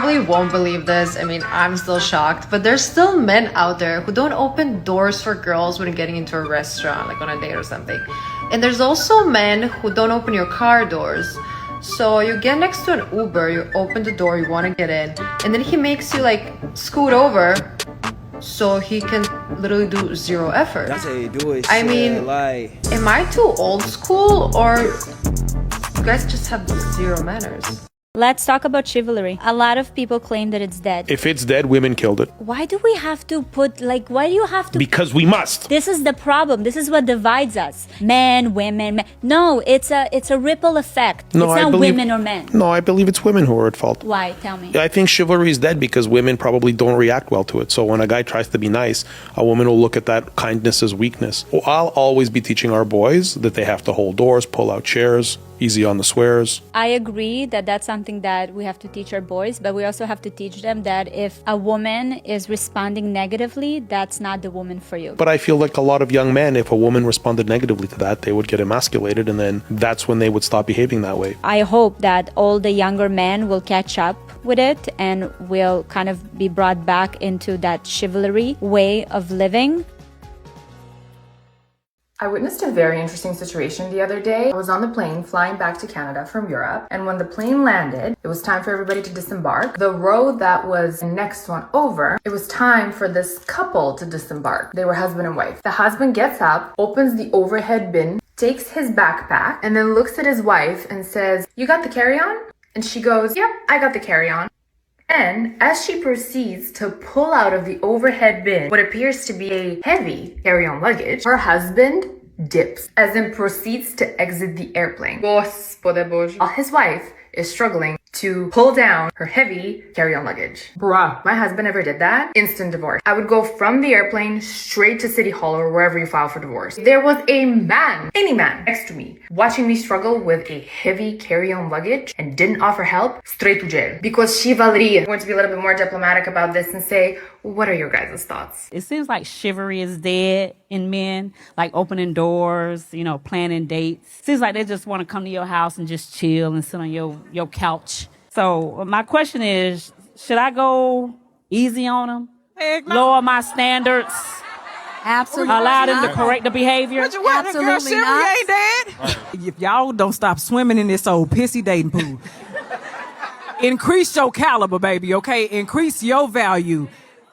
probably won't believe this. I mean, I'm still shocked, but there's still men out there who don't open doors for girls when getting into a restaurant, like on a date or something. And there's also men who don't open your car doors. So you get next to an Uber, you open the door, you want to get in, and then he makes you like scoot over so he can literally do zero effort. That's how you do it. I mean, am I too old school, or you guys just have zero manners? Let's talk about chivalry. A lot of people claim that it's dead. If it's dead, women killed it. Why do we have to put, like, why do you have to? Because we must. This is the problem. This is what divides us. Men, women, men. No, it's a ripple effect. No, it's not women or men. No, I believe it's women who are at fault. Why? Tell me. I think chivalry is dead because women probably don't react well to it. So when a guy tries to be nice, a woman will look at that kindness as weakness. Well, I'll always be teaching our boys that they have to hold doors, pull out chairs, easy on the swears. I agree that that's something that we have to teach our boys, but we also have to teach them that if a woman is responding negatively, that's not the woman for you. But I feel like a lot of young men, if a woman responded negatively to that, they would get emasculated, and then that's when they would stop behaving that way. I hope that all the younger men will catch up with it and will kind of be brought back into that chivalry way of living. I witnessed a very interesting situation the other day. I was on the plane flying back to Canada from Europe, and when the plane landed, it was time for everybody to disembark. The row that was next one over, it was time for this couple to disembark. They were husband and wife. The husband gets up, opens the overhead bin, takes his backpack, and then looks at his wife and says, "You got the carry-on?" And she goes, "Yep, I got the carry-on." And as she proceeds to pull out of the overhead bin what appears to be a heavy carry-on luggage, her husband dips, as in proceeds to exit the airplane. Господи Боже. While his wife is struggling to pull down her heavy carry-on luggage. Bruh, my husband ever did that? Instant divorce. I would go from the airplane straight to City Hall or wherever you file for divorce. There was a man, any man, next to me, watching me struggle with a heavy carry-on luggage and didn't offer help, straight to jail. Because chivalry. I'm going to be a little bit more diplomatic about this and say, what are your guys' thoughts? It seems like chivalry is dead in men, like opening doors, you know, planning dates. Seems like they just want to come to your house and just chill and sit on your couch. So my question is, should I go easy on them? Lower my standards? Absolutely. Allow them to correct the behavior? Absolutely not. Ain't dead. If y'all don't stop swimming in this old pissy dating pool, increase your caliber, baby, okay? Increase your value.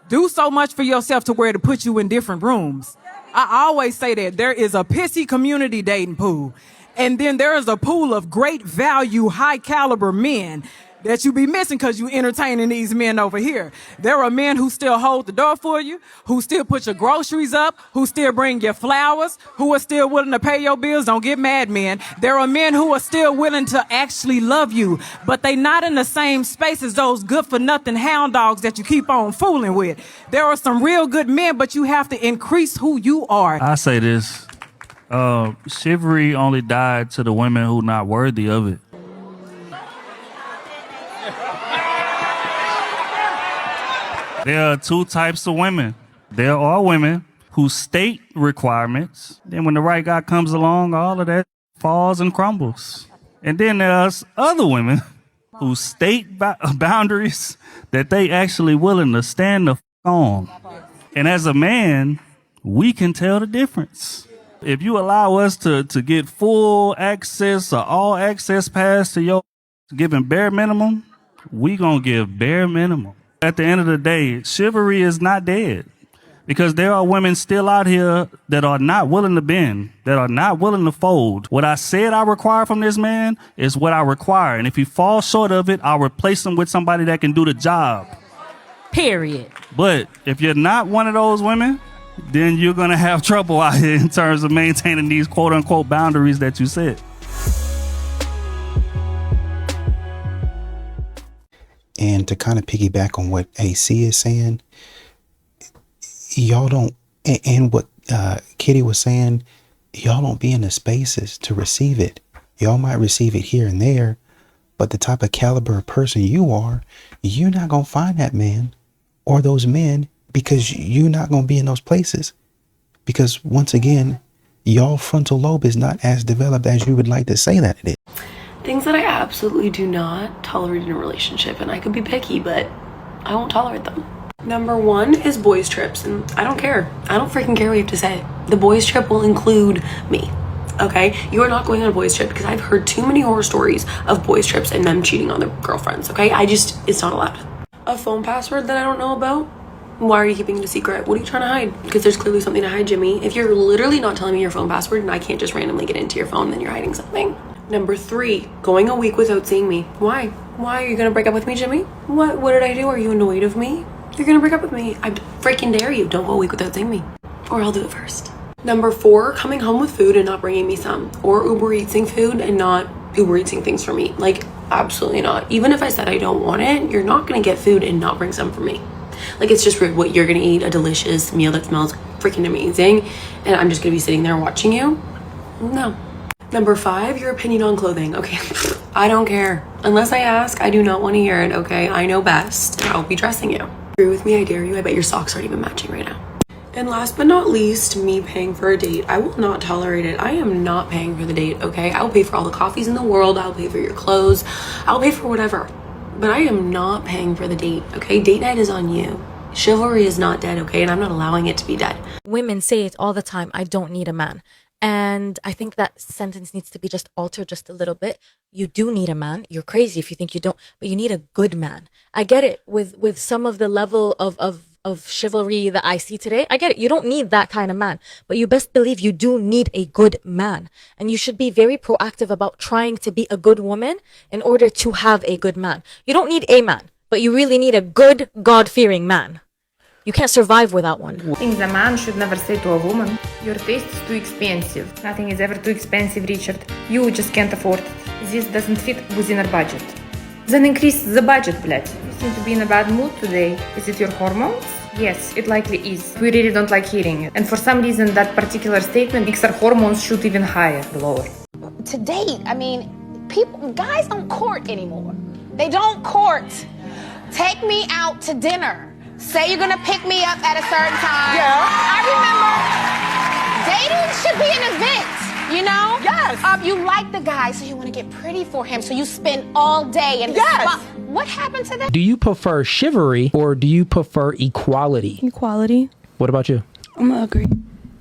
Do so much for yourself to where to put you in different rooms. I always say that there is a pissy community dating pool, and then there is a pool of great value, high caliber men that you be missing because you entertaining these men over here. There are men who still hold the door for you, who still put your groceries up, who still bring you flowers, who are still willing to pay your bills. Don't get mad, men. There are men who are still willing to actually love you, but they not in the same space as those good-for-nothing hound dogs that you keep on fooling with. There are some real good men, but you have to increase who you are. I say this. Chivalry only died to the women who not worthy of it. There are two types of women. There are women who state requirements. Then when the right guy comes along, all of that falls and crumbles. And then there's other women who state boundaries that they actually willing to stand the f*** on. And as a man, we can tell the difference. If you allow us to get full access or all access pass to your giving bare minimum, we gonna give bare minimum. At the end of the day, chivalry is not dead because there are women still out here that are not willing to bend, that are not willing to fold. What I said I require from this man is what I require. And if he falls short of it, I'll replace him with somebody that can do the job. Period. But if you're not one of those women, then you're going to have trouble out here in terms of maintaining these quote unquote boundaries that you set. And to kind of piggyback on what AC is saying, y'all don't, and what Kitty was saying, y'all don't be in the spaces to receive it. Y'all might receive it here and there, but the type of caliber of person you are, you're not going to find that man or those men because you're not going to be in those places. Because once again, y'all frontal lobe is not as developed as you would like to say that it is. Things that I absolutely do not tolerate in a relationship, and I could be picky, but I won't tolerate them. Number 1 is boys trips, and I don't care. I don't freaking care what you have to say. The boys trip will include me, okay? You are not going on a boys trip because I've heard too many horror stories of boys trips and them cheating on their girlfriends, okay? It's not allowed. A phone password that I don't know about? Why are you keeping it a secret? What are you trying to hide? Because there's clearly something to hide, Jimmy. If you're literally not telling me your phone password and I can't just randomly get into your phone, then you're hiding something. Number 3, going a week without seeing me. Why? Why are you gonna break up with me, Jimmy? What did I do? Are you annoyed of me? You're gonna break up with me. I freaking dare you. Don't go a week without seeing me. Or I'll do it first. Number 4, coming home with food and not bringing me some. Or Uber Eatsing food and not Uber Eatsing things for me. Like, absolutely not. Even if I said I don't want it, you're not gonna get food and not bring some for me. Like, it's just rude. What, you're gonna eat a delicious meal that smells freaking amazing and I'm just gonna be sitting there watching you? No. Number 5, your opinion on clothing. Okay, I don't care. Unless I ask, I do not want to hear it, okay? I know best. I'll be dressing you. Agree with me, I dare you. I bet your socks aren't even matching right now. And last but not least, me paying for a date. I will not tolerate it. I am not paying for the date, okay? I'll pay for all the coffees in the world. I'll pay for your clothes. I'll pay for whatever. But I am not paying for the date, okay? Date night is on you. Chivalry is not dead, okay? And I'm not allowing it to be dead. Women say it all the time, I don't need a man. And I think that sentence needs to be just altered just a little bit. You do need a man. You're crazy if you think you don't, but you need a good man. I get it with some of the level of chivalry that I see today. I get it. You don't need that kind of man, but you best believe you do need a good man. And you should be very proactive about trying to be a good woman in order to have a good man. You don't need a man, but you really need a good, God-fearing man. You can't survive without one. Things a man should never say to a woman. Your taste is too expensive. Nothing is ever too expensive, Richard. You just can't afford it. This doesn't fit within our budget. Then increase the budget, блядь. You seem to be in a bad mood today. Is it your hormones? Yes, it likely is. We really don't like hearing it. And for some reason, that particular statement makes our hormones shoot even higher, lower. To date, I mean, guys don't court anymore. They don't court. Take me out to dinner. Say you're gonna pick me up at a certain time. Yeah. I remember dating should be an event, you know? Yes. You like the guy, so you want to get pretty for him, so you spend all day in the spa. What happened to that? Do you prefer chivalry or do you prefer equality? Equality. What about you? I'm gonna agree.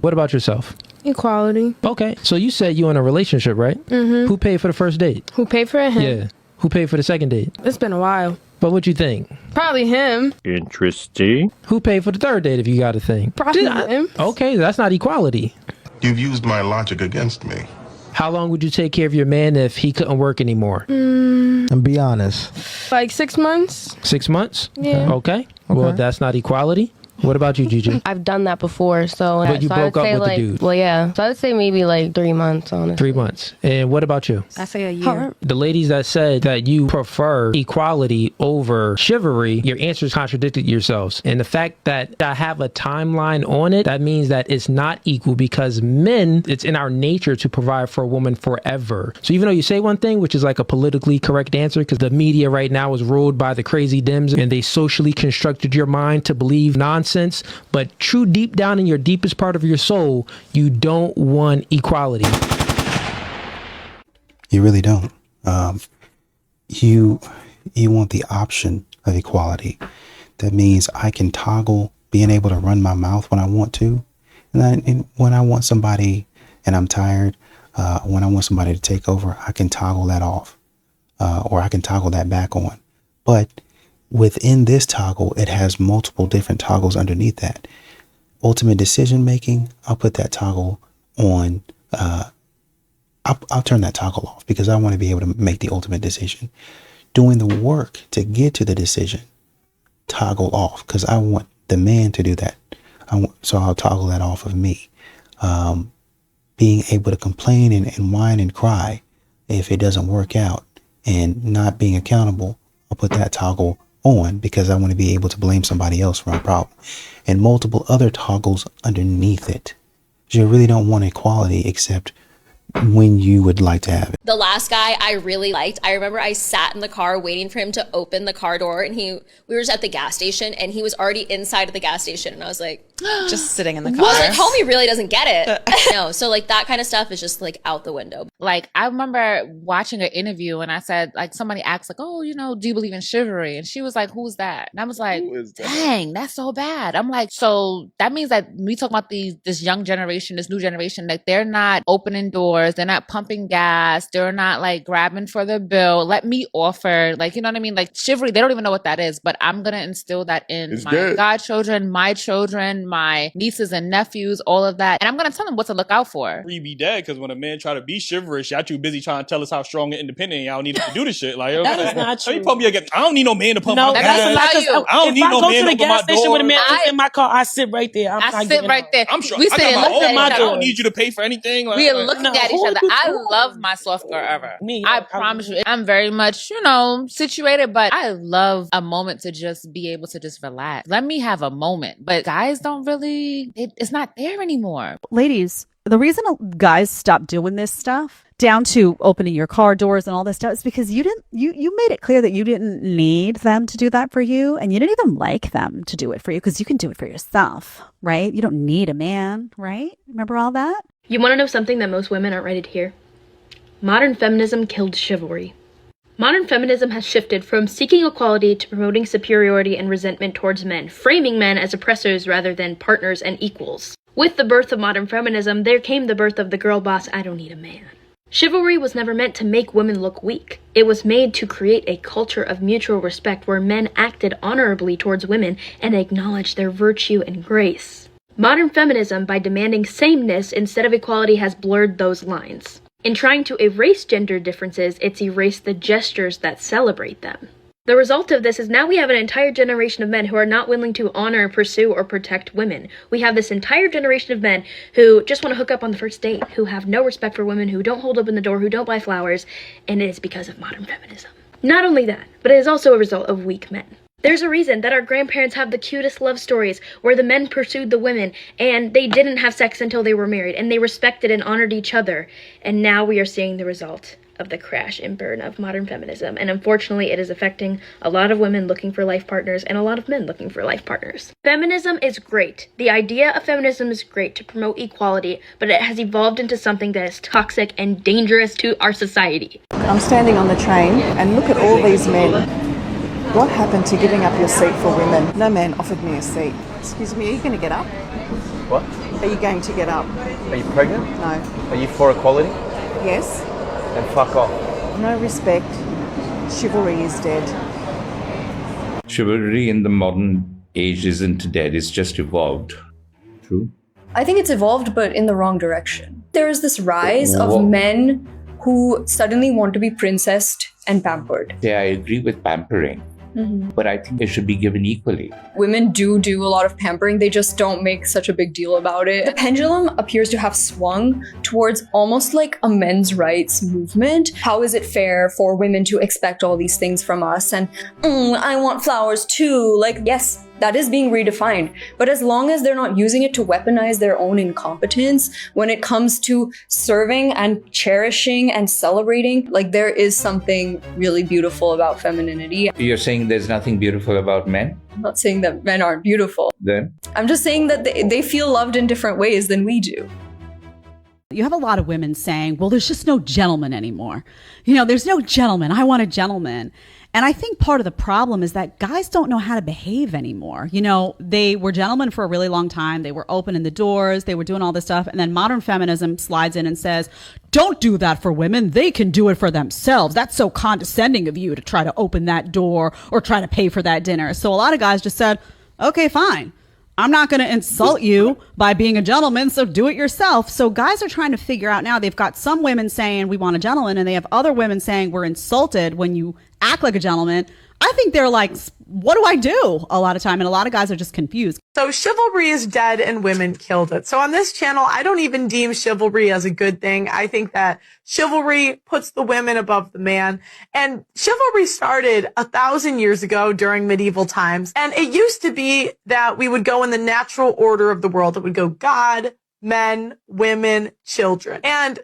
What about yourself? Equality. Okay, so you said you in a relationship, right? Mm-hmm. Who paid for the first date? Who paid for it? Him. Yeah. Who paid for the second date? It's been a while. But what you think? Probably him. Interesting. Who paid for the third date if you got a thing? Probably him. Okay, that's not equality. You've used my logic against me. How long would you take care of your man if he couldn't work anymore? And be honest. Like 6 months. 6 months? Yeah. Okay. Well, that's not equality. What about you, Gigi? I've done that before, so But you so broke I would up say with like, the dude. Well, yeah. So I would say maybe like 3 months, honestly. 3 months. And what about you? I say a year. The ladies that said that you prefer equality over chivalry, your answers contradicted yourselves. And the fact that I have a timeline on it, that means that it's not equal because men, it's in our nature to provide for a woman forever. So even though you say one thing, which is like a politically correct answer, because the media right now is ruled by the crazy Dems and they socially constructed your mind to believe nonsense, but true deep down in your deepest part of your soul, you don't want equality. You really don't. You want the option of equality. That means I can toggle being able to run my mouth when I want to, and when I want somebody and I'm tired, when I want somebody to take over, I can toggle that off, or I can toggle that back on. But within this toggle, it has multiple different toggles underneath that. Ultimate decision making, I'll put that toggle on. I'll turn that toggle off because I want to be able to make the ultimate decision. Doing the work to get to the decision, toggle off because I want the man to do that. So I'll toggle that off of me. Being able to complain and whine and cry if it doesn't work out and not being accountable, I'll put that toggle on because I want to be able to blame somebody else for my problem, and multiple other toggles underneath it. You really don't want equality except when you would like to have it. The last guy I really liked, I remember I sat in the car waiting for him to open the car door, and we were just at the gas station, and he was already inside of the gas station, and I was like, just sitting in the car. I was like, homie really doesn't get it. No, so like that kind of stuff is just like out the window. Like I remember watching an interview and I said, like somebody asked like, oh, you know, do you believe in chivalry? And she was like, who's that? And I was like, dang, that's so bad. I'm like, so that means that we talk about this young generation, this new generation, like they're not opening doors, they're not pumping gas, they're not like grabbing for the bill. Let me offer, like, you know what I mean? Like chivalry, they don't even know what that is, but I'm gonna instill that in my godchildren, my children, my nieces and nephews, all of that. And I'm gonna tell them what to look out for. We be dead because when a man try to be chivalrous, y'all too busy trying to tell us how strong and independent y'all need to do this shit. Like, that is not true. Pump your gas. I don't need no man to pump my gas. I don't need no man to the gas station with a man in my car, I sit right there. I sit right there. I'm sure. We I sit got my own. I I don't need you to pay for anything. We are looking at each other. I love my soft girl ever. I promise you. I'm very much, you know, situated, but I love a moment to just be able to just relax. Let me have a moment. But guys don't really, it's not there anymore. Ladies, the reason guys stop doing this stuff, down to opening your car doors and all this stuff, is because you made it clear that you didn't need them to do that for you, and you didn't even like them to do it for you, because you can do it for yourself, right? You don't need a man, right? Remember all that? You want to know something that most women aren't ready to hear? Modern feminism killed chivalry. Modern feminism has shifted from seeking equality to promoting superiority and resentment towards men, framing men as oppressors rather than partners and equals. With the birth of modern feminism, there came the birth of the girl boss, I don't need a man. Chivalry was never meant to make women look weak. It was made to create a culture of mutual respect where men acted honorably towards women and acknowledged their virtue and grace. Modern feminism, by demanding sameness instead of equality, has blurred those lines. In trying to erase gender differences, it's erased the gestures that celebrate them. The result of this is now we have an entire generation of men who are not willing to honor, pursue, or protect women. We have this entire generation of men who just want to hook up on the first date, who have no respect for women, who don't hold open the door, who don't buy flowers, and it is because of modern feminism. Not only that, but it is also a result of weak men. There's a reason that our grandparents have the cutest love stories where the men pursued the women and they didn't have sex until they were married and they respected and honored each other. And now we are seeing the result of the crash and burn of modern feminism. And unfortunately, it is affecting a lot of women looking for life partners and a lot of men looking for life partners. Feminism is great. The idea of feminism is great to promote equality, but it has evolved into something that is toxic and dangerous to our society. I'm standing on the train and look at all these men. What happened to giving up your seat for women? No man offered me a seat. Excuse me, are you going to get up? What? Are you going to get up? Are you pregnant? No. Are you for equality? Yes. Then fuck off. No respect. Chivalry is dead. Chivalry in the modern age isn't dead, it's just evolved. True? I think it's evolved, but in the wrong direction. There is this rise of men who suddenly want to be princessed and pampered. Yeah, I agree with pampering, but I think it should be given equally. Women do a lot of pampering, they just don't make such a big deal about it. The pendulum appears to have swung towards almost like a men's rights movement. How is it fair for women to expect all these things from us? And I want flowers too. Like, yes, that is being redefined. But as long as they're not using it to weaponize their own incompetence, when it comes to serving and cherishing and celebrating, like there is something really beautiful about femininity. You're saying there's nothing beautiful about men? I'm not saying that men aren't beautiful. Then? I'm just saying that they feel loved in different ways than we do. You have a lot of women saying, well, there's just no gentleman anymore. You know, there's no gentleman. I want a gentleman. And I think part of the problem is that guys don't know how to behave anymore. You know, they were gentlemen for a really long time. They were opening the doors. They were doing all this stuff. And then modern feminism slides in and says, don't do that for women. They can do it for themselves. That's so condescending of you to try to open that door or try to pay for that dinner. So a lot of guys just said, okay, fine. I'm not going to insult you by being a gentleman, so do it yourself. So guys are trying to figure out now, they've got some women saying we want a gentleman, and they have other women saying we're insulted when you act like a gentleman. I think they're like, what do I do? A lot of time. And a lot of guys are just confused. So chivalry is dead and women killed it. So on this channel, I don't even deem chivalry as a good thing. I think that chivalry puts the women above the man. And chivalry started 1,000 years ago during medieval times. And it used to be that we would go in the natural order of the world. It would go God, men, women, children. And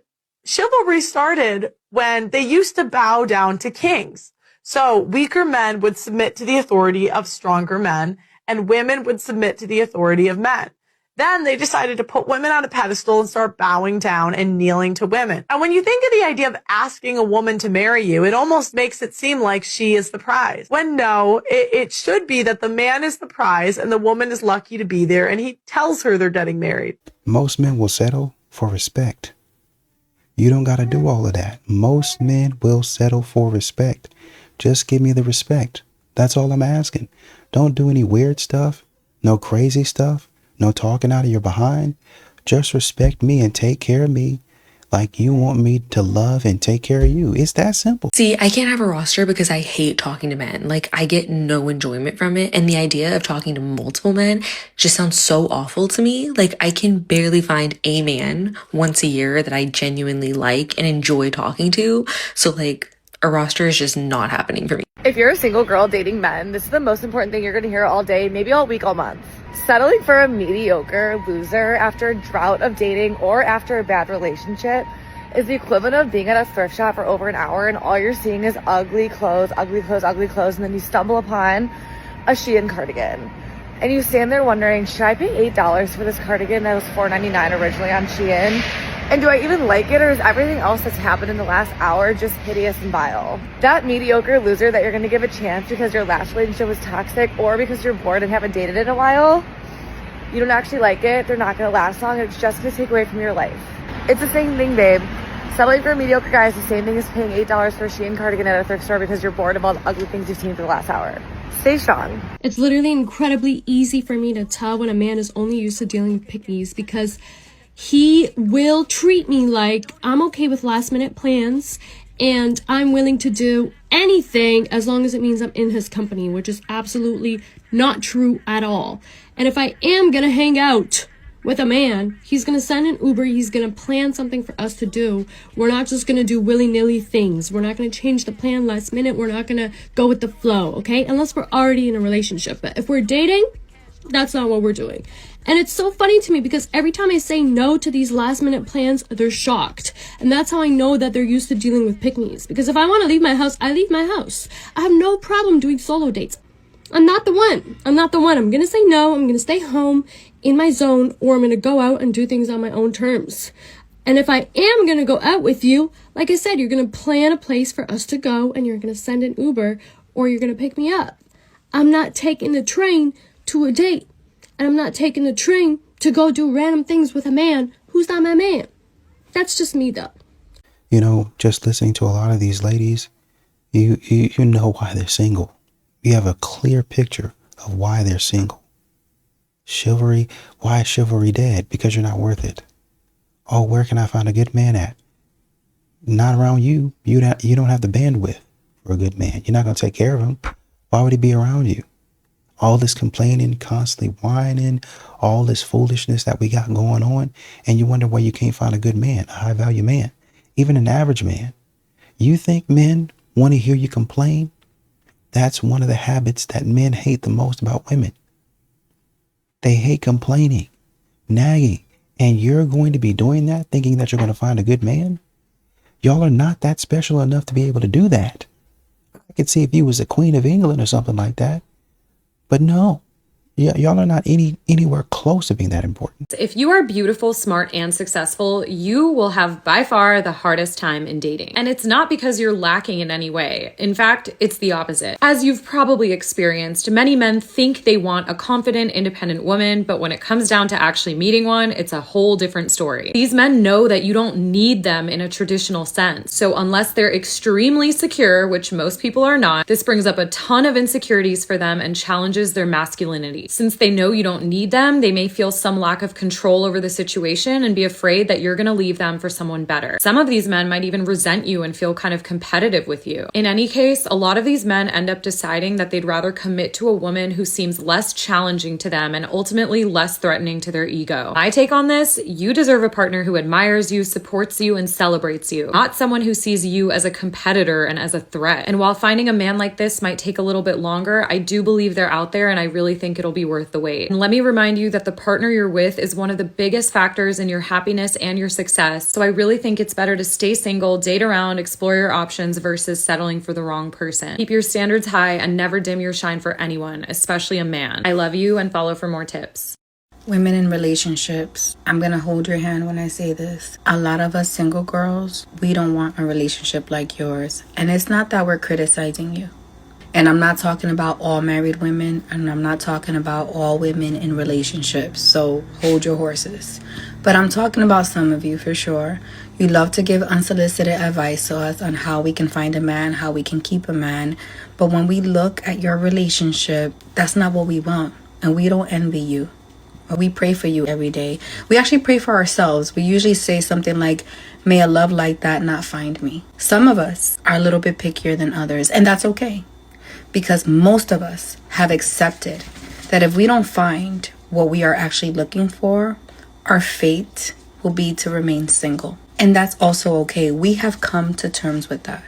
chivalry started when they used to bow down to kings. So weaker men would submit to the authority of stronger men, and women would submit to the authority of men. Then they decided to put women on a pedestal and start bowing down and kneeling to women. And when you think of the idea of asking a woman to marry you, it almost makes it seem like she is the prize. When no, it should be that the man is the prize and the woman is lucky to be there, and he tells her they're getting married. Most men will settle for respect. You don't got to do all of that. Most men will settle for respect. Just give me the respect. That's all I'm asking. Don't do any weird stuff. No crazy stuff. No talking out of your behind. Just respect me and take care of me like you want me to love and take care of you. It's that simple. See, I can't have a roster because I hate talking to men. Like, I get no enjoyment from it. And the idea of talking to multiple men just sounds so awful to me. Like, I can barely find a man once a year that I genuinely like and enjoy talking to. So, like, a roster is just not happening for me. If you're a single girl dating men, this is the most important thing you're going to hear all day, maybe all week, all month. Settling for a mediocre loser after a drought of dating or after a bad relationship is the equivalent of being at a thrift shop for over an hour and all you're seeing is ugly clothes, ugly clothes, ugly clothes, and then you stumble upon a Shein cardigan. And you stand there wondering, should I pay $8 for this cardigan that was $4.99 originally on Shein? And do I even like it, or is everything else that's happened in the last hour just hideous and vile? That mediocre loser that you're going to give a chance because your last relationship was toxic or because you're bored and haven't dated in a while, you don't actually like it, they're not going to last long, and it's just going to take away from your life. It's the same thing, babe. Settling for a mediocre guy is the same thing as paying $8 for a Shein cardigan at a thrift store because you're bored of all the ugly things you've seen for the last hour. Stay strong. It's literally incredibly easy for me to tell when a man is only used to dealing with pick-me's because he will treat me like I'm okay with last minute plans and I'm willing to do anything as long as it means I'm in his company, which is absolutely not true at all. And if I am gonna hang out with a man, he's gonna send an Uber, he's gonna plan something for us to do. We're not just gonna do willy-nilly things. We're not gonna change the plan last minute. We're not gonna go with the flow, okay? Unless we're already in a relationship. But if we're dating, that's not what we're doing. And it's so funny to me because every time I say no to these last minute plans, they're shocked. And that's how I know that they're used to dealing with pick-me's. Because if I want to leave my house, I leave my house. I have no problem doing solo dates. I'm not the one. I'm not the one. I'm going to say no. I'm going to stay home in my zone, or I'm going to go out and do things on my own terms. And if I am going to go out with you, like I said, you're going to plan a place for us to go and you're going to send an Uber or you're going to pick me up. I'm not taking the train to a date. And I'm not taking the train to go do random things with a man who's not my man. That's just me, though. You know, just listening to a lot of these ladies, you know why they're single. You have a clear picture of why they're single. Chivalry, why is chivalry dead? Because you're not worth it. Oh, where can I find a good man at? Not around you. You don't have the bandwidth for a good man. You're not going to take care of him. Why would he be around you? All this complaining, constantly whining, all this foolishness that we got going on, and you wonder why you can't find a good man, a high-value man, even an average man. You think men want to hear you complain? That's one of the habits that men hate the most about women. They hate complaining, nagging, and you're going to be doing that, thinking that you're going to find a good man? Y'all are not that special enough to be able to do that. I could see if you was a Queen of England or something like that. But no, y'all are not anywhere close to being that important. If you are beautiful, smart, and successful, you will have by far the hardest time in dating. And it's not because you're lacking in any way. In fact, it's the opposite. As you've probably experienced, many men think they want a confident, independent woman, but when it comes down to actually meeting one, it's a whole different story. These men know that you don't need them in a traditional sense. So unless they're extremely secure, which most people are not, this brings up a ton of insecurities for them and challenges their masculinity. Since they know you don't need them, they may feel some lack of control over the situation and be afraid that you're going to leave them for someone better. Some of these men might even resent you and feel kind of competitive with you. In any case, a lot of these men end up deciding that they'd rather commit to a woman who seems less challenging to them and ultimately less threatening to their ego. My take on this, you deserve a partner who admires you, supports you, and celebrates you, not someone who sees you as a competitor and as a threat. And while finding a man like this might take a little bit longer, I do believe they're out there and I really think it'll be be worth the wait. And let me remind you that the partner you're with is one of the biggest factors in your happiness and your success. So I really think it's better to stay single, date around, explore your options versus settling for the wrong person. Keep your standards high and never dim your shine for anyone, especially a man. I love you, and follow for more tips. Women in relationships, I'm gonna hold your hand when I say this. A lot of us single girls, we don't want a relationship like yours. And it's not that we're criticizing you. And I'm not talking about all married women, and I'm not talking about all women in relationships. So hold your horses. But I'm talking about some of you for sure. You love to give unsolicited advice to us on how we can find a man, how we can keep a man. But when we look at your relationship, that's not what we want. And we don't envy you. We pray for you every day. We actually pray for ourselves. We usually say something like, may a love like that not find me. Some of us are a little bit pickier than others, and that's okay. Because most of us have accepted that if we don't find what we are actually looking for, our fate will be to remain single. And that's also okay. We have come to terms with that.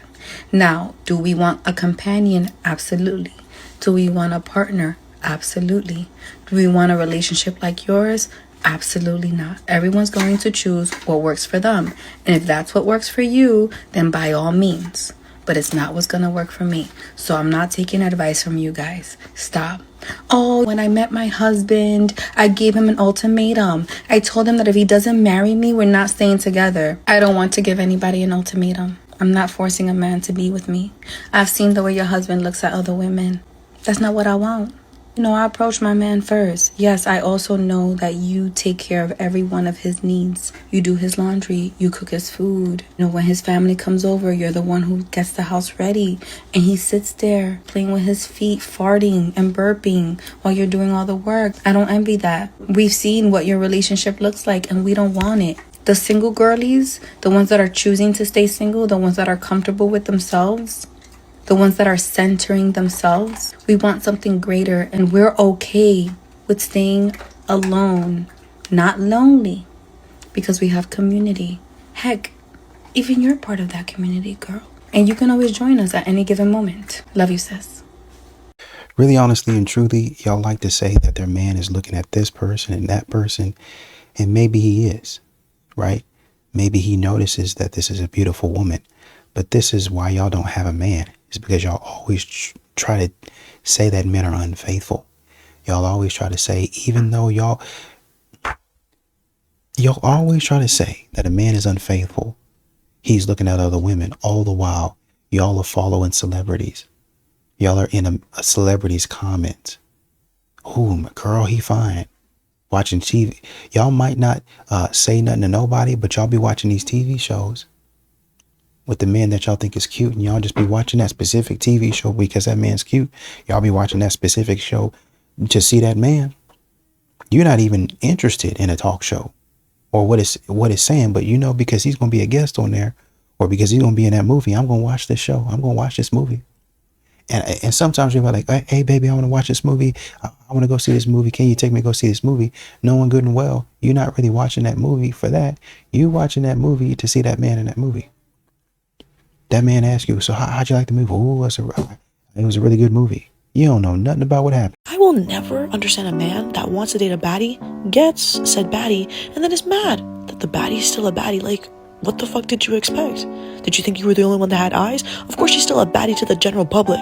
Now, do we want a companion? Absolutely. Do we want a partner? Absolutely. Do we want a relationship like yours? Absolutely not. Everyone's going to choose what works for them. And if that's what works for you, then by all means. But it's not what's going to work for me. So I'm not taking advice from you guys. Stop. Oh, when I met my husband, I gave him an ultimatum. I told him that if he doesn't marry me, we're not staying together. I don't want to give anybody an ultimatum. I'm not forcing a man to be with me. I've seen the way your husband looks at other women. That's not what I want. You know, I approach my man first. Yes, I also know that you take care of every one of his needs. You do his laundry. You cook his food. You know, when his family comes over, you're the one who gets the house ready. And he sits there playing with his feet, farting and burping while you're doing all the work. I don't envy that. We've seen what your relationship looks like, and we don't want it. The single girlies, the ones that are choosing to stay single, the ones that are comfortable with themselves, the ones that are centering themselves, we want something greater, and we're okay with staying alone, not lonely, because we have community. Heck, even you're part of that community, girl. And you can always join us at any given moment. Love you, sis. Really, honestly, and truly, y'all like to say that their man is looking at this person and that person, and maybe he is, right? Maybe he notices that this is a beautiful woman, but this is why y'all don't have a man. It's because y'all always try to say that men are unfaithful. Y'all always try to say, even though y'all always try to say that a man is unfaithful, he's looking at other women. All the while, y'all are following celebrities. Y'all are in a celebrity's comment. Oh, my girl, he fine. Watching TV. Y'all might not say nothing to nobody, but y'all be watching these TV shows with the men that y'all think is cute, and y'all just be watching that specific TV show because that man's cute. Y'all be watching that specific show to see that man. You're not even interested in a talk show or what it's saying, but you know, because he's going to be a guest on there, or because he's going to be in that movie, I'm going to watch this show. I'm going to watch this movie. And sometimes you're like, hey, baby, I want to watch this movie. I want to go see this movie. Can you take me to go see this movie? Knowing good and well, you're not really watching that movie for that. You're watching that movie to see that man in that movie. That man asks you, so how'd you like the movie? Oh, it was a really good movie. You don't know nothing about what happened. I will never understand a man that wants to date a baddie, gets said baddie, and then is mad that the baddie's still a baddie. Like, what the fuck did you expect? Did you think you were the only one that had eyes? Of course she's still a baddie to the general public.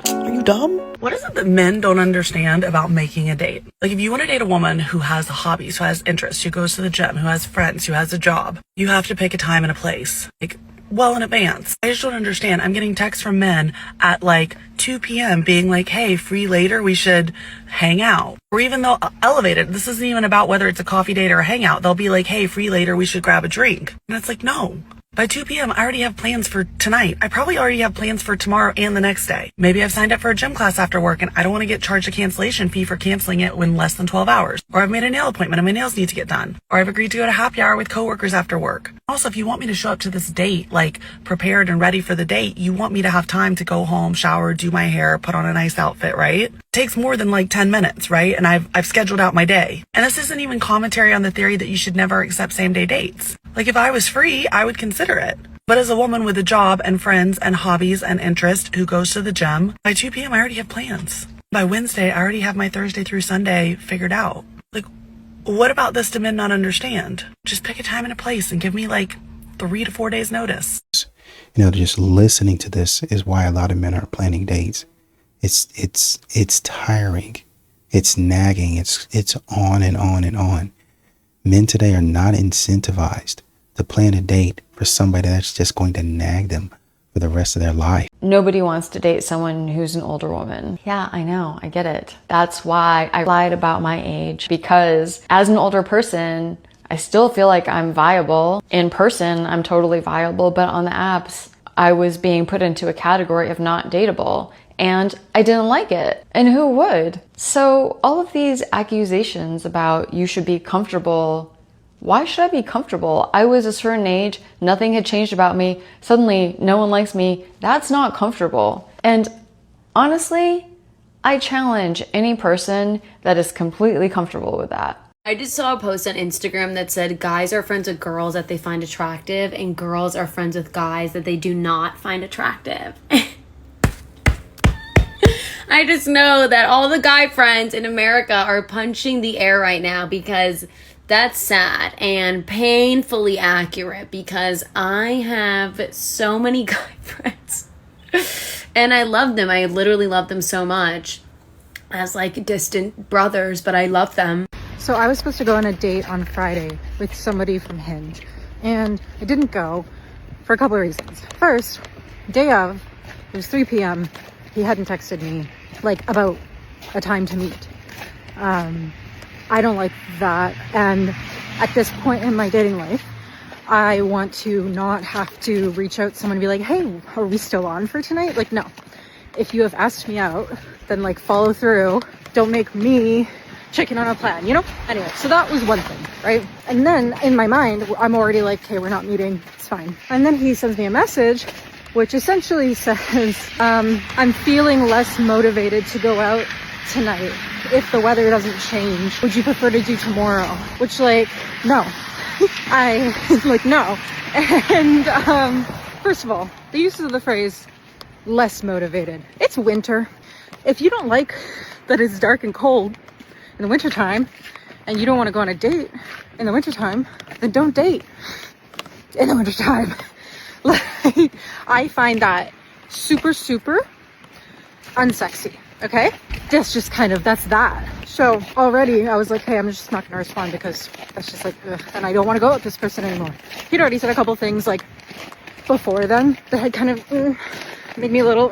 Are you dumb? What is it that men don't understand about making a date? Like, if you want to date a woman who has hobbies, who has interests, who goes to the gym, who has friends, who has a job, you have to pick a time and a place. Like, well in advance. I just don't understand. I'm getting texts from men at like 2 p.m. being like, hey, free later, we should hang out. Or even they'll elevate it. This isn't even about whether it's a coffee date or a hangout. They'll be like, hey, free later, we should grab a drink. And it's like, no. By 2 p.m., I already have plans for tonight. I probably already have plans for tomorrow and the next day. Maybe I've signed up for a gym class after work and I don't want to get charged a cancellation fee for canceling it in less than 12 hours. Or I've made a nail appointment and my nails need to get done. Or I've agreed to go to happy hour with coworkers after work. Also, if you want me to show up to this date, like prepared and ready for the date, you want me to have time to go home, shower, do my hair, put on a nice outfit, right? It takes more than like 10 minutes, right? And I've scheduled out my day. And this isn't even commentary on the theory that you should never accept same-day dates. Like, if I was free, I would consider it. But as a woman with a job and friends and hobbies and interests who goes to the gym, by 2 p.m. I already have plans. By Wednesday, I already have my Thursday through Sunday figured out. Like, what about this do men not understand? Just pick a time and a place and give me like 3 to 4 days notice. Just listening to this is why a lot of men aren't planning dates. It's tiring. It's nagging. It's on and on and on. Men today are not incentivized to plan a date for somebody that's just going to nag them for the rest of their life. Nobody wants to date someone who's an older woman. Yeah, I know. I get it. That's why I lied about my age, because as an older person, I still feel like I'm viable. In person, I'm totally viable, but on the apps, I was being put into a category of not dateable, and I didn't like it. And who would? So all of these accusations about you should be comfortable, why should I be comfortable? I was a certain age, nothing had changed about me, suddenly no one likes me. That's not comfortable. And honestly, I challenge any person that is completely comfortable with that. I just saw a post on Instagram that said guys are friends with girls that they find attractive and girls are friends with guys that they do not find attractive. I just know that all the guy friends in America are punching the air right now because that's sad and painfully accurate, because I have so many guy friends and I love them. I literally love them so much as like distant brothers, but I love them. So I was supposed to go on a date on Friday with somebody from Hinge, and I didn't go for a couple of reasons. First, day of, it was 3 p.m. He hadn't texted me like about a time to meet. I don't like that, and at this point in my dating life, I want to not have to reach out to someone and be like, hey, are we still on for tonight? Like, no. If you have asked me out, then like follow through. Don't make me chicken on a plan, you know? Anyway, so that was one thing, right? And then in my mind, I'm already like, okay, we're not meeting, it's fine. And then he sends me a message, which essentially says, I'm feeling less motivated to go out tonight. If the weather doesn't change, would you prefer to do tomorrow? Which, like, no. No. And first of all, the use of the phrase less motivated. It's winter. If you don't like that it's dark and cold in the wintertime and you don't want to go on a date in the wintertime, then don't date in the wintertime. Like, I find that super, super unsexy. Okay? That's just that's that. So already I was like, hey, I'm just not gonna respond because that's just like, ugh, and I don't want to go with this person anymore. He'd already said a couple things like before then that had kind of made me a little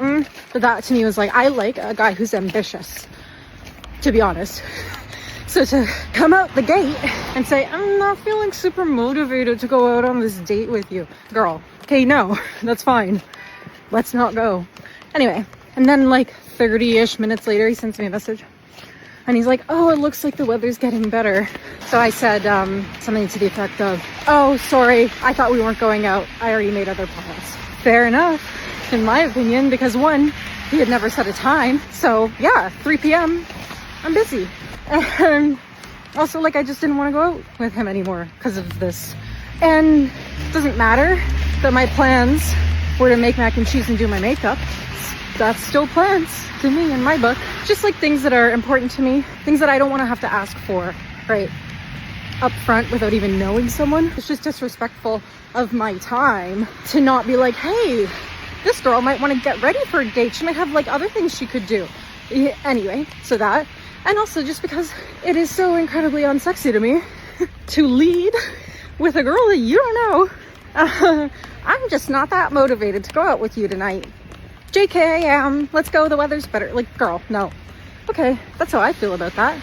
but that to me was like, I like a guy who's ambitious, to be honest. So to come out the gate and say, I'm not feeling super motivated to go out on this date with you, girl, okay, no, that's fine, let's not go. Anyway, and then like 30-ish minutes later, he sends me a message and he's like, oh, it looks like the weather's getting better. So I said something to the effect of, oh, sorry, I thought we weren't going out, I already made other plans. Fair enough, in my opinion, because one, he had never set a time. So yeah, 3 p.m, I'm busy. And also, like, I just didn't want to go out with him anymore because of this. And it doesn't matter that my plans were to make mac and cheese and do my makeup. That's still plans to me in my book. Just like things that are important to me, things that I don't want to have to ask for, right, up front without even knowing someone. It's just disrespectful of my time to not be like, hey, this girl might want to get ready for a date. She might have like other things she could do. Anyway, so that. And also just because it is so incredibly unsexy to me to lead with a girl that you don't know. I'm just not that motivated to go out with you tonight. JK, let's go, the weather's better. Like, girl, no. Okay, that's how I feel about that.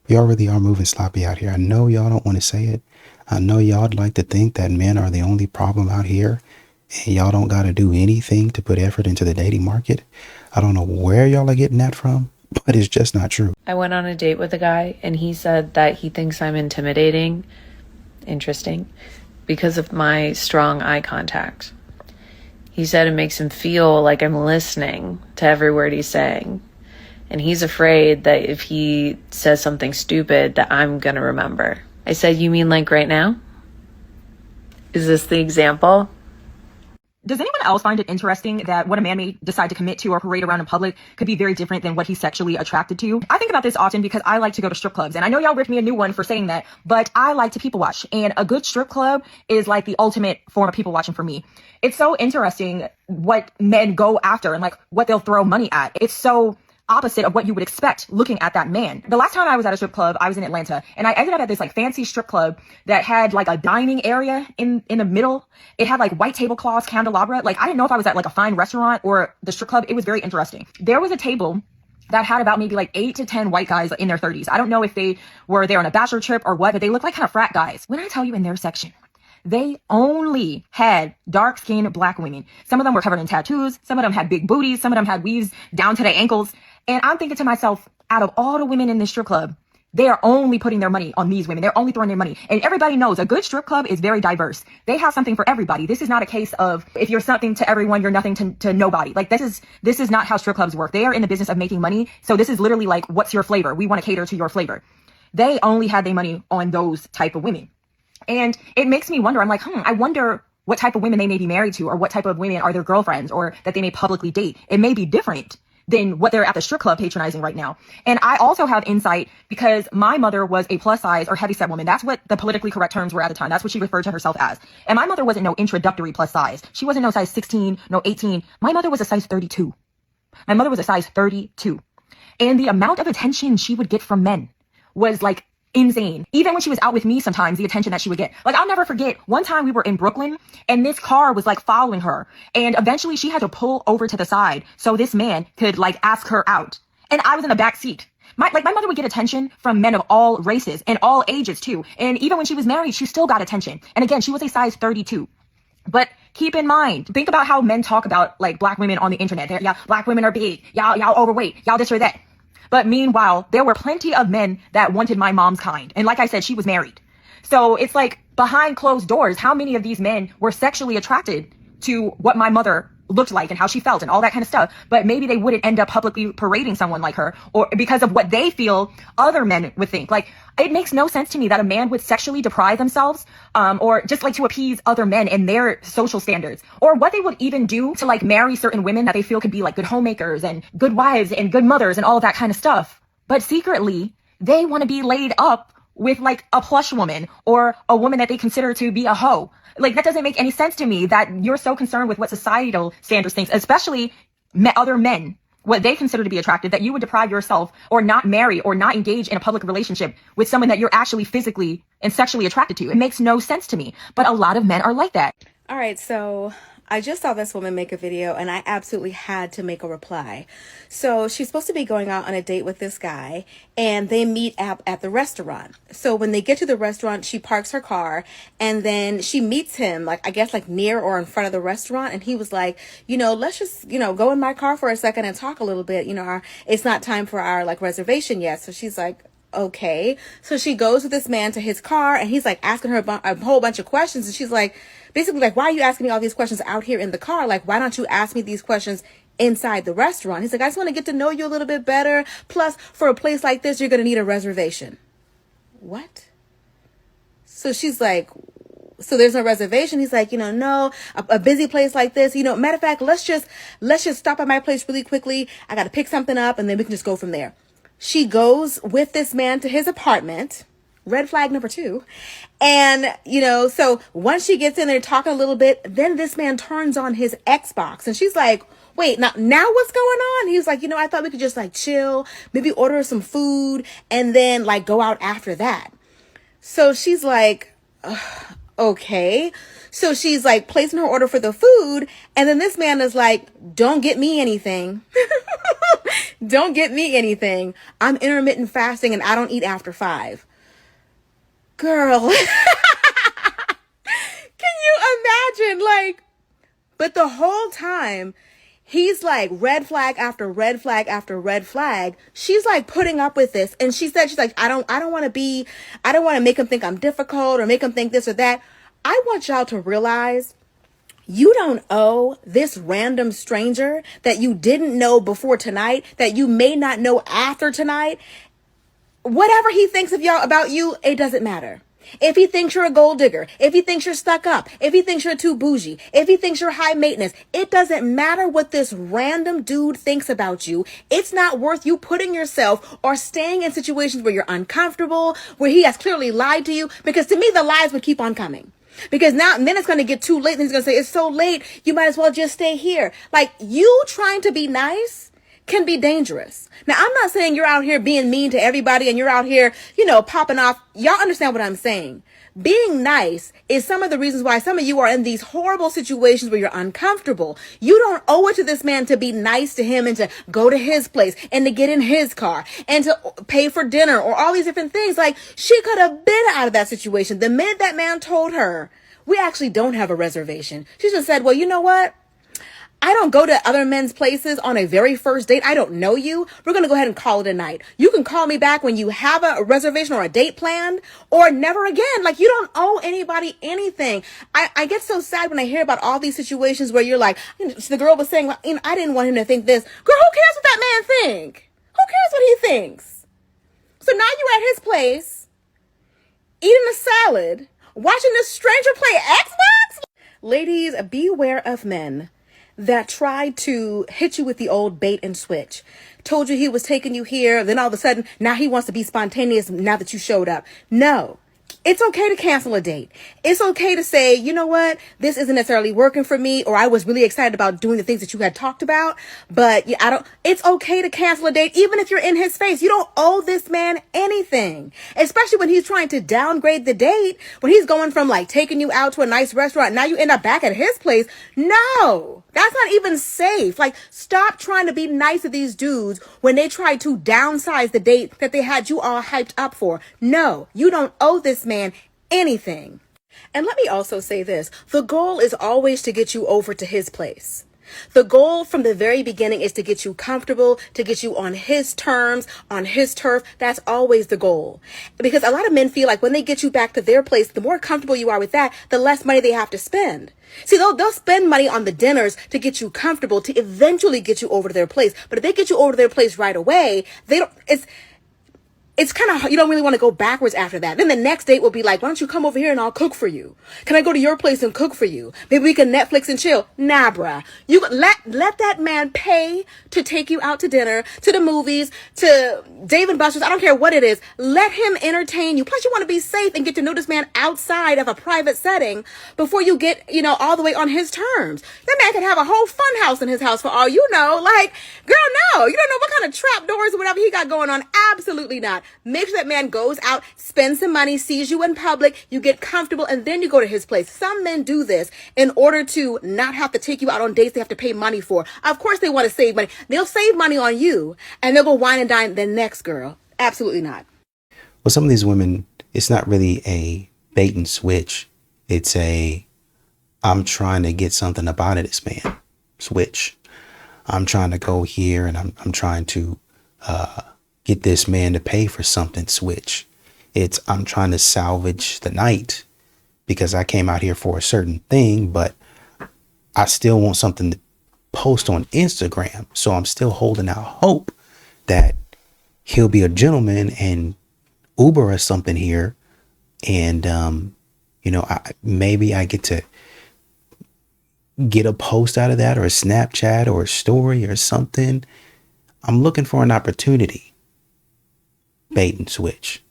Y'all really are moving sloppy out here. I know y'all don't want to say it. I know y'all'd like to think that men are the only problem out here and y'all don't got to do anything to put effort into the dating market. I don't know where y'all are getting that from, but it's just not true. I went on a date with a guy and he said that he thinks I'm intimidating. Interesting. Because of my strong eye contact. He said it makes him feel like I'm listening to every word he's saying. And he's afraid that if he says something stupid that I'm gonna remember. I said, you mean like right now? Is this the example? Does anyone else find it interesting that what a man may decide to commit to or parade around in public could be very different than what he's sexually attracted to? I think about this often because I like to go to strip clubs, and I know y'all ripped me a new one for saying that, but I like to people watch, and a good strip club is like the ultimate form of people watching for me. It's so interesting what men go after and like what they'll throw money at. It's so opposite of what you would expect looking at that man. The last time I was at a strip club, I was in Atlanta, and I ended up at this like fancy strip club that had like a dining area in the middle. It had like white tablecloths, candelabra. Like I didn't know if I was at like a fine restaurant or the strip club. It was very interesting. There was a table that had about maybe like 8 to 10 white guys in their 30s. I don't know if they were there on a bachelor trip or what, but they looked like kind of frat guys. When I tell you in their section, they only had dark-skinned black women. Some of them were covered in tattoos. Some of them had big booties. Some of them had weaves down to their ankles. And I'm thinking to myself, out of all the women in this strip club, they are only putting their money on these women. They're only throwing their money. And everybody knows a good strip club is very diverse. They have something for everybody. This is not a case of if you're something to everyone, you're nothing to nobody. Like this is not how strip clubs work. They are in the business of making money. So this is literally like, what's your flavor? We want to cater to your flavor. They only had their money on those type of women. And it makes me wonder, I'm like, I wonder what type of women they may be married to, or what type of women are their girlfriends, or that they may publicly date. It may be different than what they're at the strip club patronizing right now. And I also have insight because my mother was a plus size or heavyset woman. That's what the politically correct terms were at the time. That's what she referred to herself as. And my mother wasn't no introductory plus size. She wasn't no size 16, no 18. My mother was a size 32. My mother was a size 32. And the amount of attention she would get from men was like insane. Even when she was out with me, sometimes the attention that she would get. Like, I'll never forget one time we were in Brooklyn and this car was like following her. And eventually she had to pull over to the side so this man could like ask her out. And I was in the back seat. My mother would get attention from men of all races and all ages too. And even when she was married, she still got attention. And again, she was a size 32. But keep in mind, think about how men talk about like black women on the internet. Yeah, black women are big. Y'all overweight. Y'all this or that. But meanwhile, there were plenty of men that wanted my mom's kind. And like I said, she was married. So it's like behind closed doors, how many of these men were sexually attracted to what my mother looked like and how she felt and all that kind of stuff. But maybe they wouldn't end up publicly parading someone like her, or because of what they feel other men would think. Like, it makes no sense to me that a man would sexually deprive themselves, or just like to appease other men and their social standards, or what they would even do to like marry certain women that they feel could be like good homemakers and good wives and good mothers and all of that kind of stuff. But secretly, they want to be laid up with like a plush woman or a woman that they consider to be a hoe. Like, that doesn't make any sense to me that you're so concerned with what societal standards think, especially other men, what they consider to be attractive, that you would deprive yourself or not marry or not engage in a public relationship with someone that you're actually physically and sexually attracted to. It makes no sense to me. But a lot of men are like that. All right, so I just saw this woman make a video and I absolutely had to make a reply. So she's supposed to be going out on a date with this guy and they meet at the restaurant. So when they get to the restaurant, she parks her car and then she meets him, like, I guess like near or in front of the restaurant. And he was like, let's just, go in my car for a second and talk a little bit. It's not time for our like reservation yet. So she's like, okay. So she goes with this man to his car and he's like asking her a whole bunch of questions. And she's like, basically like, why are you asking me all these questions out here in the car? Like, why don't you ask me these questions inside the restaurant? He's like, I just want to get to know you a little bit better. Plus, for a place like this, you're going to need a reservation. What? So she's like, so there's no reservation? He's like, no, a busy place like this, matter of fact, let's just stop at my place really quickly. I got to pick something up and then we can just go from there. She goes with this man to his apartment. Red flag number 2. And, so once she gets in there talking a little bit, then this man turns on his Xbox and she's like, wait, now what's going on? He was like, I thought we could just like chill, maybe order some food and then like go out after that. So she's like, okay. So she's like placing her order for the food. And then this man is like, don't get me anything. Don't get me anything. I'm intermittent fasting and I don't eat after 5. Girl, can you imagine? Like, but the whole time he's like red flag after red flag after red flag. She's like putting up with this. And she said, she's like, I don't want to make him think I'm difficult or make him think this or that. I want y'all to realize you don't owe this random stranger that you didn't know before tonight, that you may not know after tonight. Whatever he thinks of y'all about you, it doesn't matter. If he thinks you're a gold digger, if he thinks you're stuck up, if he thinks you're too bougie, if he thinks you're high maintenance, it doesn't matter what this random dude thinks about you. It's not worth you putting yourself or staying in situations where you're uncomfortable, where he has clearly lied to you, because to me, the lies would keep on coming. Because now, and then it's going to get too late. Then he's going to say, it's so late, you might as well just stay here. Like, you trying to be nice can be dangerous. Now, I'm not saying you're out here being mean to everybody and you're out here, popping off. Y'all understand what I'm saying? Being nice is some of the reasons why some of you are in these horrible situations where you're uncomfortable. You don't owe it to this man to be nice to him and to go to his place and to get in his car and to pay for dinner or all these different things. Like, she could have been out of that situation. The minute that man told her, we actually don't have a reservation, she just said, well, you know what? I don't go to other men's places on a very first date. I don't know you. We're going to go ahead and call it a night. You can call me back when you have a reservation or a date planned, or never again. Like, you don't owe anybody anything. I get so sad when I hear about all these situations where you're like, the girl was saying, well, I didn't want him to think this. Girl, who cares what that man think? Who cares what he thinks? So now you're at his place, eating a salad, watching this stranger play Xbox. Ladies, beware of men that tried to hit you with the old bait and switch. Told you he was taking you here, then all of a sudden, now he wants to be spontaneous now that you showed up. No. It's okay to cancel a date. It's okay to say, you know what, this isn't necessarily working for me, or I was really excited about doing the things that you had talked about, but it's okay to cancel a date, even if you're in his face. You don't owe this man anything, especially when he's trying to downgrade the date, when he's going from like taking you out to a nice restaurant. Now you end up back at his place. No, that's not even safe. Like, stop trying to be nice to these dudes when they try to downsize the date that they had you all hyped up for. No, you don't owe this man anything. And let me also say this. The goal is always to get you over to his place. The goal from the very beginning is to get you comfortable, to get you on his terms, on his turf. That's always the goal. Because a lot of men feel like when they get you back to their place, the more comfortable you are with that, the less money they have to spend. See, they'll spend money on the dinners to get you comfortable, to eventually get you over to their place. But if they get you over to their place right away, it's kind of, you don't really want to go backwards after that. Then the next date will be like, why don't you come over here and I'll cook for you? Can I go to your place and cook for you? Maybe we can Netflix and chill. Nah, bruh. You let that man pay to take you out to dinner, to the movies, to Dave & Buster's. I don't care what it is. Let him entertain you. Plus, you want to be safe and get to know this man outside of a private setting before you get, all the way on his terms. That man could have a whole fun house in his house for all you know. Like, girl, no. You don't know what kind of trap doors or whatever he got going on. Absolutely not. Make sure that man goes out, spends some money, sees you in public, you get comfortable, and then you go to his place. Some men do this in order to not have to take you out on dates they have to pay money for. Of course they want to save money. They'll save money on you, and they'll go wine and dine the next girl. Absolutely not. Well, some of these women, it's not really a bait and switch. It's I'm trying to get something about it, this man switch. I'm trying to go here, and I'm trying to get this man to pay for something switch. I'm trying to salvage the night because I came out here for a certain thing, but I still want something to post on Instagram. So I'm still holding out hope that he'll be a gentleman and Uber us something here. And, maybe I get to get a post out of that, or a Snapchat or a story or something. I'm looking for an opportunity. Bait and switch.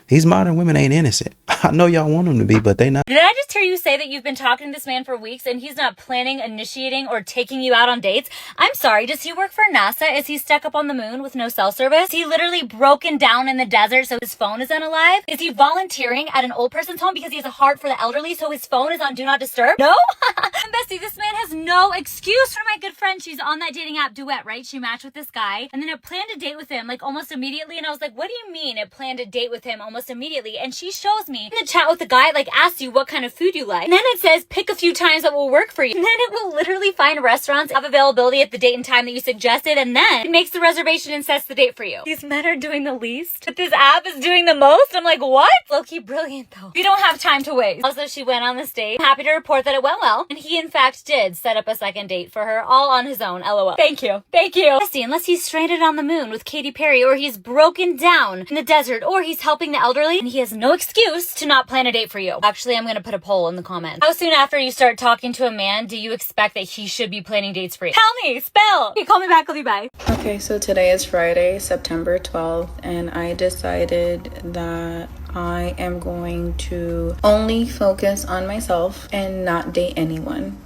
These modern women ain't innocent. I know y'all want them to be, but they not. Did I just hear you say that you've been talking to this man for weeks and he's not planning, initiating, or taking you out on dates? I'm sorry, does he work for NASA? Is he stuck up on the moon with no cell service? Is he literally broken down in the desert so his phone is unalive? Is he volunteering at an old person's home because he has a heart for the elderly so his phone is on Do Not Disturb? No? And Bessie, this man has no excuse. For my good friend, she's on that dating app Duet, right? She matched with this guy and then it planned a date with him like almost immediately. And I was like, what do you mean it planned a date with him almost immediately? And she shows me in the chat with the guy, like, asks you what kind of food you like. And then it says, pick a few times that will work for you. And then it will literally find restaurants of availability at the date and time that you suggested. And then it makes the reservation and sets the date for you. These men are doing the least, but this app is doing the most. I'm like, what? Low-key brilliant, though. We don't have time to waste. Also, she went on this date. I'm happy to report that it went well. And he, in fact, did set up a second date for her, all on his own. LOL. Thank you. Thank you. Unless he's stranded on the moon with Katy Perry, or he's broken down in the desert, or he's helping the elderly, and he has no excuse to not plan a date for you. Actually, I'm gonna put a poll in the comments. How soon after you start talking to a man do you expect that he should be planning dates for you? Tell me, spill! Okay, call me back, love you, bye. Okay, so today is Friday, September 12th, and I decided that I am going to only focus on myself and not date anyone.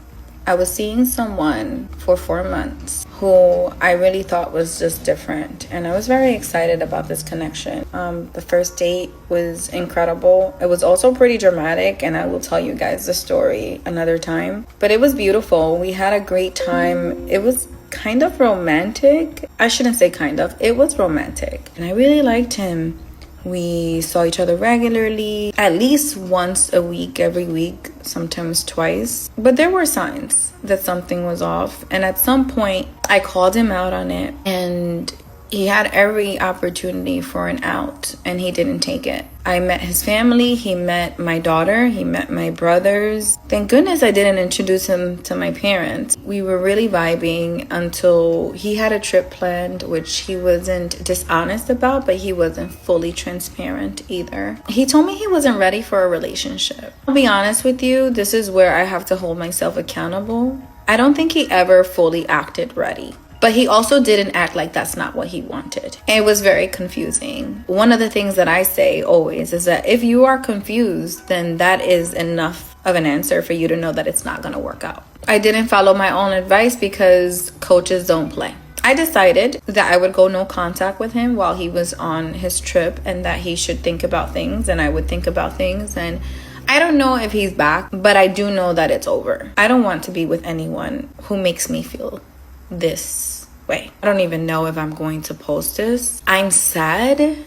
I was seeing someone for 4 months who I really thought was just different, and I was very excited about this connection. The first date was incredible. It was also pretty dramatic, and I will tell you guys the story another time, but it was beautiful. We had a great time. It was kind of romantic. I shouldn't say kind of, it was romantic, and I really liked him. We saw each other regularly, at least once a week, every week, sometimes twice. But there were signs that something was off. And at some point, I called him out on it. And he had every opportunity for an out, and he didn't take it. I met his family, he met my daughter, he met my brothers. Thank goodness I didn't introduce him to my parents. We were really vibing until he had a trip planned, which he wasn't dishonest about, but he wasn't fully transparent either. He told me he wasn't ready for a relationship. I'll be honest with you, this is where I have to hold myself accountable. I don't think he ever fully acted ready. But he also didn't act like that's not what he wanted. It was very confusing. One of the things that I say always is that if you are confused, then that is enough of an answer for you to know that it's not going to work out. I didn't follow my own advice because coaches don't play. I decided that I would go no contact with him while he was on his trip, and that he should think about things and I would think about things. And I don't know if he's back, but I do know that it's over. I don't want to be with anyone who makes me feel this way. I don't even know if I'm going to post this. I'm sad.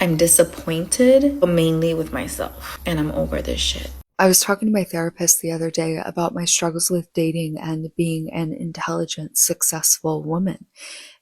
I'm disappointed, but mainly with myself. And I'm over this shit. I was talking to my therapist the other day about my struggles with dating and being an intelligent, successful woman.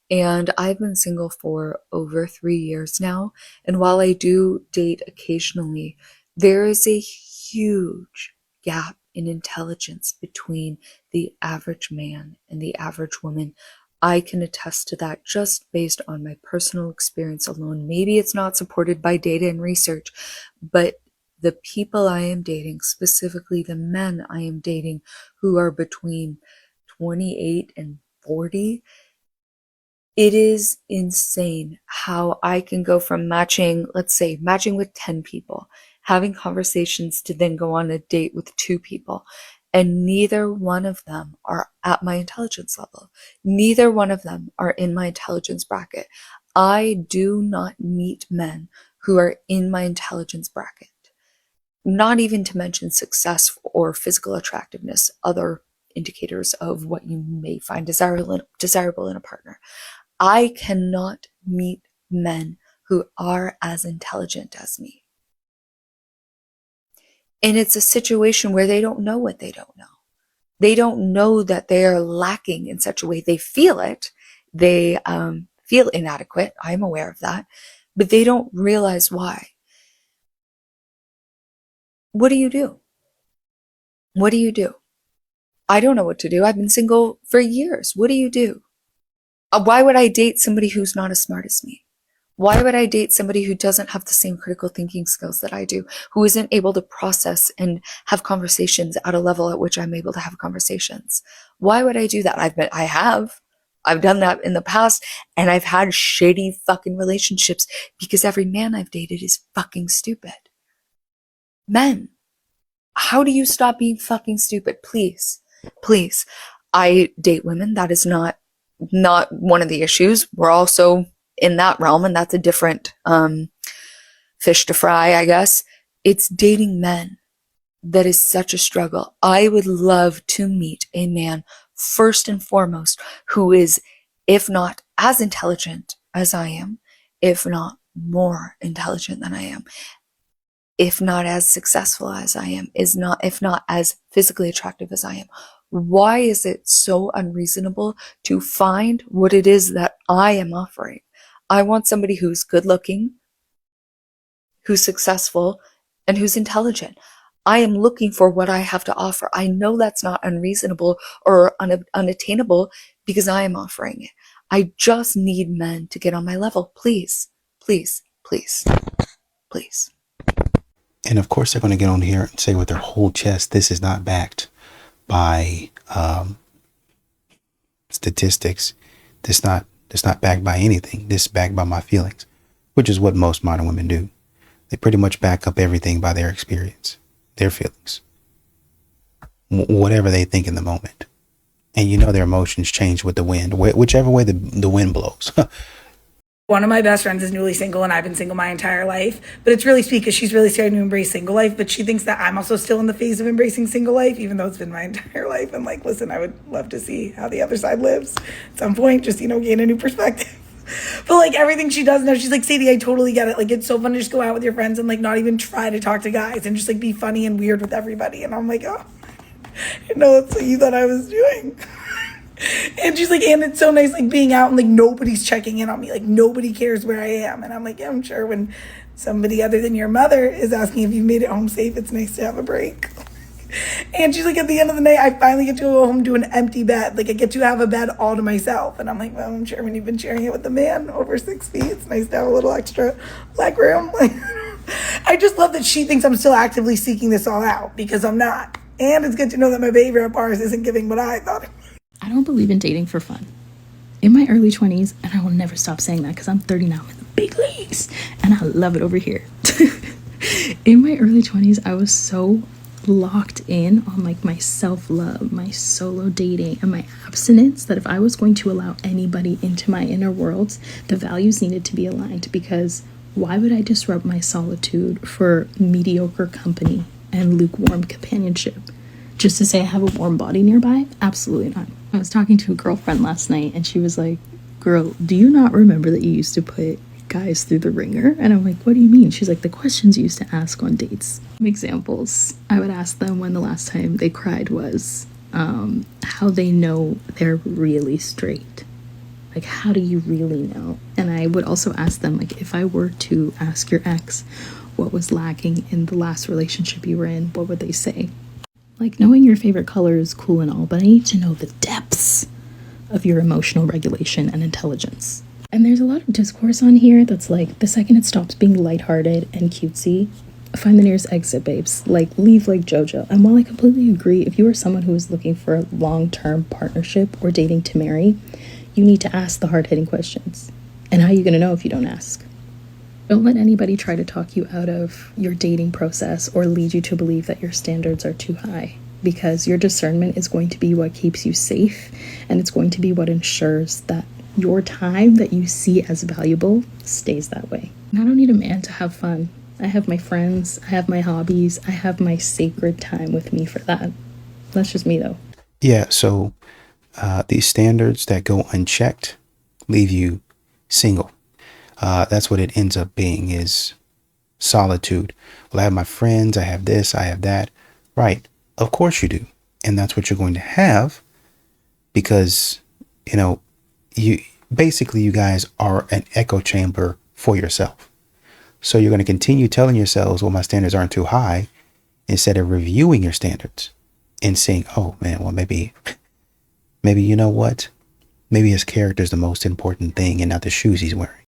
And I've been single for over 3 years now. And while I do date occasionally, there is a huge gap in intelligence between the average man and the average woman. I can attest to that just based on my personal experience alone. Maybe it's not supported by data and research, but the people I am dating, specifically the men I am dating who are between 28 and 40, it is insane how I can go from matching with 10 people, having conversations, to then go on a date with 2 people. And neither one of them are at my intelligence level. Neither one of them are in my intelligence bracket. I do not meet men who are in my intelligence bracket. Not even to mention success or physical attractiveness, other indicators of what you may find desirable in a partner. I cannot meet men who are as intelligent as me. And it's a situation where they don't know what they don't know. They don't know that they are lacking in such a way. They feel it. They feel inadequate. I'm aware of that. But they don't realize why. What do you do? What do you do? I don't know what to do. I've been single for years. What do you do? Why would I date somebody who's not as smart as me? Why would I date somebody who doesn't have the same critical thinking skills that I do, who isn't able to process and have conversations at a level at which I'm able to have conversations? Why would I do that? I've done that in the past, and I've had shitty fucking relationships because every man I've dated is fucking stupid. Men, how do you stop being fucking stupid? Please, please. I date women. That is not one of the issues. We're also in that realm, and that's a different fish to fry, I guess. It's dating men that is such a struggle. I would love to meet a man, first and foremost, who is, if not as intelligent as I am, if not more intelligent than I am, if not as successful as I am, if not as physically attractive as I am. Why is it so unreasonable to find what it is that I am offering? I want somebody who's good looking, who's successful, and who's intelligent. I am looking for what I have to offer. I know that's not unreasonable or unattainable because I am offering it. I just need men to get on my level. Please, please, please. Please. And of course, they're going to get on here and say with their whole chest, this is not backed by statistics. This not backed by anything. This is backed by my feelings, which is what most modern women do. They pretty much back up everything by their experience, their feelings, whatever they think in the moment. And their emotions change with the wind, whichever way the wind blows. One of my best friends is newly single, and I've been single my entire life. But it's really sweet because she's really starting to embrace single life. But she thinks that I'm also still in the phase of embracing single life, even though it's been my entire life. I'm like, listen, I would love to see how the other side lives at some point, just, gain a new perspective. But like everything she does now, she's like, Sadie, I totally get it. Like, it's so fun to just go out with your friends and like not even try to talk to guys and just like be funny and weird with everybody. And I'm like, oh, that's what you thought I was doing. And she's like, and it's so nice like being out and like nobody's checking in on me, like nobody cares where I am. And I'm like, yeah, I'm sure when somebody other than your mother is asking if you made it home safe, it's nice to have a break. And she's like, at the end of the night, I finally get to go home to an empty bed. Like I get to have a bed all to myself. And I'm like, well, I'm sure when you've been sharing it with a man over 6 feet, it's nice to have a little extra leg room. Like, I just love that she thinks I'm still actively seeking this all out, because I'm not. And it's good to know that my behavior at bars isn't giving what I thought. I don't believe in dating for fun. In my early 20s, and I will never stop saying that because I'm 30 now, I'm in the big leagues, and I love it over here. In my early 20s, I was so locked in on like my self-love, my solo dating, and my abstinence that if I was going to allow anybody into my inner worlds, the values needed to be aligned, because why would I disrupt my solitude for mediocre company and lukewarm companionship? Just to say I have a warm body nearby? Absolutely not. I was talking to a girlfriend last night and she was like, girl, do you not remember that you used to put guys through the ringer? And I'm like, what do you mean? She's like, the questions you used to ask on dates. Examples. I would ask them when the last time they cried was, how they know they're really straight. Like, how do you really know? And I would also ask them, like, if I were to ask your ex what was lacking in the last relationship you were in, what would they say? Like, knowing your favorite color is cool and all, but I need to know the depths of your emotional regulation and intelligence. And there's a lot of discourse on here that's like, the second it stops being lighthearted and cutesy, find the nearest exit, babes. Like, leave like JoJo. And while I completely agree, if you are someone who is looking for a long-term partnership or dating to marry, you need to ask the hard-hitting questions. And how are you going to know if you don't ask? Don't let anybody try to talk you out of your dating process or lead you to believe that your standards are too high, because your discernment is going to be what keeps you safe, and it's going to be what ensures that your time that you see as valuable stays that way. And I don't need a man to have fun. I have my friends, I have my hobbies, I have my sacred time with me for that. That's just me though. Yeah, so these standards that go unchecked leave you single. That's what it ends up being, is solitude. Well, I have my friends, I have this, I have that. Right. Of course you do. And that's what you're going to have, because, you guys are an echo chamber for yourself. So you're going to continue telling yourselves, well, my standards aren't too high, instead of reviewing your standards and saying, oh man, well, maybe you know what? Maybe his character is the most important thing and not the shoes he's wearing.